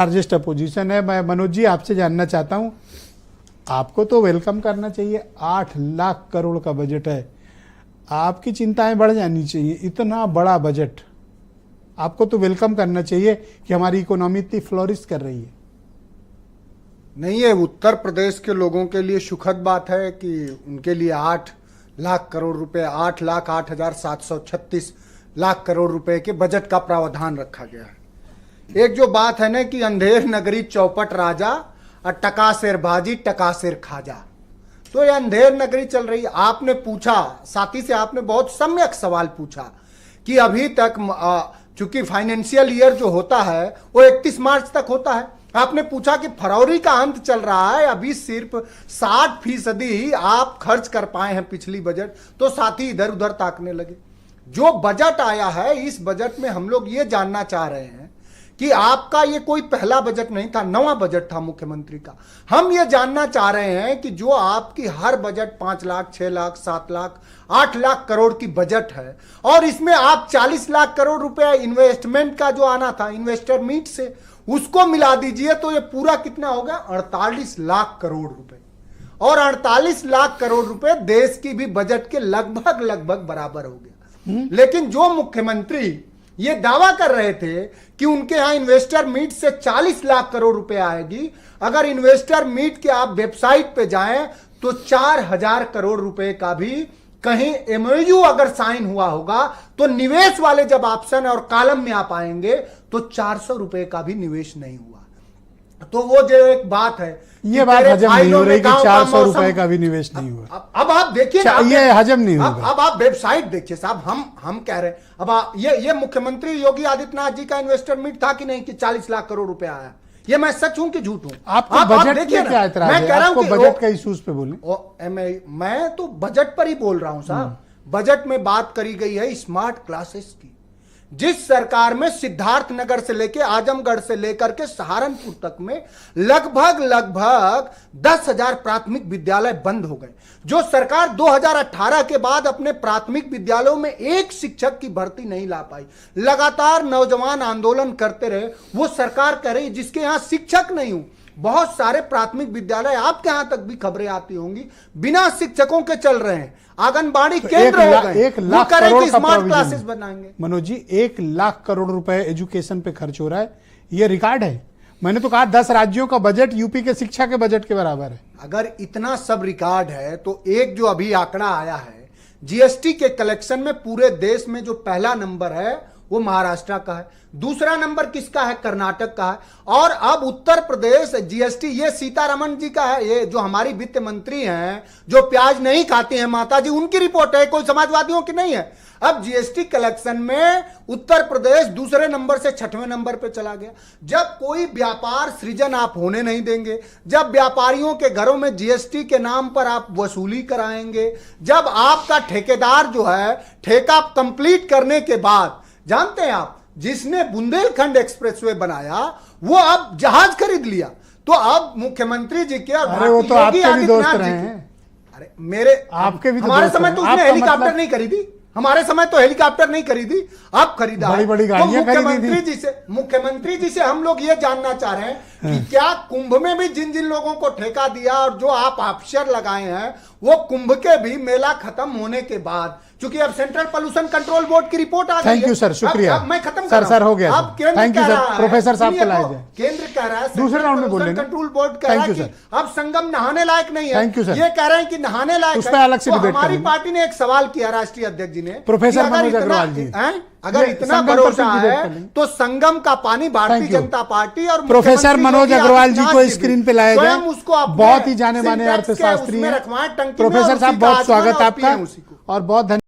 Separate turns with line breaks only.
Largest opposition है। मैं मनोज जी आपसे जानना चाहता हूं, आपको तो वेलकम करना चाहिए। 8 लाख करोड़ का बजट है, आपकी चिंताएं बढ़ जानी चाहिए। इतना बड़ा बजट आपको तो वेलकम करना चाहिए कि हमारी इकोनॉमी इतनी फ्लोरिश कर रही है।
नहीं, ये उत्तर प्रदेश के लोगों के लिए सुखद बात है कि उनके लिए 8 लाख करोड़ रुपए, 8,08,736 लाख करोड़ रुपए के बजट का प्रावधान रखा गया है। एक जो बात है ना कि अंधेर नगरी चौपट राजा और टका शेरबाजी टका शेर खाजा, तो ये अंधेर नगरी चल रही। आपने पूछा, साथी से आपने बहुत सम्यक सवाल पूछा कि अभी तक चूंकि फाइनेंशियल ईयर जो होता है वो 31 मार्च तक होता है। आपने पूछा कि फरवरी का अंत चल रहा है, अभी सिर्फ 60% ही आप खर्च कर पाए हैं पिछली बजट, तो साथी इधर उधर ताकने लगे। जो बजट आया है, इस बजट में हम लोग ये जानना चाह रहे हैं कि आपका ये कोई पहला बजट नहीं था, नवा बजट था मुख्यमंत्री का। हम ये जानना चाह रहे हैं कि जो आपकी हर बजट 5 लाख, 6 लाख, 7 लाख, 8 लाख करोड़ की बजट है और इसमें आप 40 लाख करोड़ रुपए इन्वेस्टमेंट का जो आना था इन्वेस्टर मीट से, उसको मिला दीजिए तो ये पूरा कितना होगा? 48 लाख करोड़ रुपए। और 48 लाख करोड़ रुपए देश की भी बजट के लगभग बराबर हो गया। लेकिन जो मुख्यमंत्री ये दावा कर रहे थे कि उनके यहां इन्वेस्टर मीट से 40 लाख करोड़ रुपए आएगी, अगर इन्वेस्टर मीट के आप वेबसाइट पे जाएं तो 4000 करोड़ रुपए का भी कहीं एमओयू अगर साइन हुआ होगा तो निवेश वाले जब ऑप्शन और कॉलम में आप आएंगे तो 400 रुपए का भी निवेश नहीं हुआ। तो वो जो एक बात है,
ये बात हजम नहीं हो रही कि 400 रुपए का भी निवेश नहीं हुआ।
अब आप देखिए,
ये हजम नहीं होगा।
अब आप वेबसाइट देखिए साहब, हम कह रहे हैं अब ये मुख्यमंत्री योगी आदित्यनाथ जी का इन्वेस्टर मीट था कि नहीं कि 40 लाख करोड़ रुपए आया? ये मैं सच हूं कि झूठ हूं?
आपको बजट में क्या एतराज है? मैं कह रहा हूं कि बजट का इश्यूज पे बोलें।
मैं तो बजट पर ही बोल रहा हूं साहब। बजट में बात करी गई है स्मार्ट क्लासेस की। जिस सरकार में सिद्धार्थनगर से लेकर आजमगढ़ से लेकर के सहारनपुर तक में लगभग 10,000 प्राथमिक विद्यालय बंद हो गए। जो सरकार 2018 के बाद अपने प्राथमिक विद्यालयों में एक शिक्षक की भर्ती नहीं ला पाई, लगातार नौजवान आंदोलन करते रहे, वो सरकार कह रही जिसके यहां शिक्षक नहीं हूं। बहुत सारे प्राथमिक विद्यालय आपके यहां तक भी खबरें आती होंगी बिना शिक्षकों के चल रहे हैं, आंगनबाड़ी केंद्र हो गए।
1 लाख करोड़ का
स्मार्ट क्लासेस बनाएंगे।
मनोज जी, 1 लाख करोड़ रुपए एजुकेशन पे खर्च हो रहा है, ये रिकॉर्ड है। मैंने तो कहा 10 राज्यों का बजट यूपी के शिक्षा के बजट के बराबर है।
अगर इतना सब रिकॉर्ड है तो एक जो अभी आंकड़ा आया है जीएसटी के कलेक्शन में, पूरे देश में जो पहला नंबर है वो महाराष्ट्र का है, दूसरा नंबर किसका है? कर्नाटक का है, और अब उत्तर प्रदेश जीएसटी ये सीतारमण जी का है। ये जो हमारी वित्त मंत्री हैं, जो प्याज नहीं खाती हैं माता जी, उनकी रिपोर्ट है, कोई समाजवादियों की नहीं है। अब जीएसटी कलेक्शन में उत्तर प्रदेश दूसरे नंबर से 6वें नंबर पे चला गया। जब कोई व्यापार सृजन आप होने नहीं देंगे, जब व्यापारियों के घरों में जीएसटी के नाम पर आप वसूली कराएंगे, जब आपका ठेकेदार जो है ठेका कंप्लीट करने के बाद, जानते हैं आप, जिसने बुंदेलखंड एक्सप्रेसवे बनाया वो अब जहाज खरीद लिया, तो अब मुख्यमंत्री जी के और
वो तो आपके भी दोस्त रहे हैं।
अरे मेरे
आपके भी
हमारे समय तो उसने हेलीकॉप्टर नहीं खरीदी, हमारे समय तो हेलीकॉप्टर नहीं खरीदी, अब खरीदा।
बड़ी गाड़ियां खरीदी थी।
मुख्यमंत्री जी से हम लोग ये जानना चाह रहे हैं कि क्या कुंभ में भी जिन जिन लोगों को ठेका दिया और जो आप अफसर लगाए हैं, वो कुंभ के भी मेला खत्म होने के बाद, क्योंकि अब सेंट्रल पोल्यूशन कंट्रोल बोर्ड की रिपोर्ट आ गई है।
थैंक यू सर, शुक्रिया।
अब मैं खत्म
सर हो गया।
अब केंद्र
थैंक यू सर, प्रोफेसर साहब को लाए जाए।
केंद्र कह रहा है,
दूसरे राउंड में बोलेंगे।
कंट्रोल बोर्ड कह रहा है कि अब संगम नहाने लायक नहीं है।
Thank you sir.
ये कह रहे हैं कि नहाने लायक
उस पर अलग से डिबेट
हमारी पार्टी ने एक सवाल किया राष्ट्रीय अध्यक्ष जी ने,
प्रोफेसर मनोज अग्रवाल जी,
अगर इतना भरोसा है तो संगम का पानी भारतीय जनता पार्टी और
प्रोफेसर मनोज अग्रवाल जी को स्क्रीन पे लाया जाए।
उसको
बहुत ही जाने माने अर्थशास्त्री हैं। प्रोफेसर साहब, बहुत स्वागत आपका और बहुत धन्यवाद।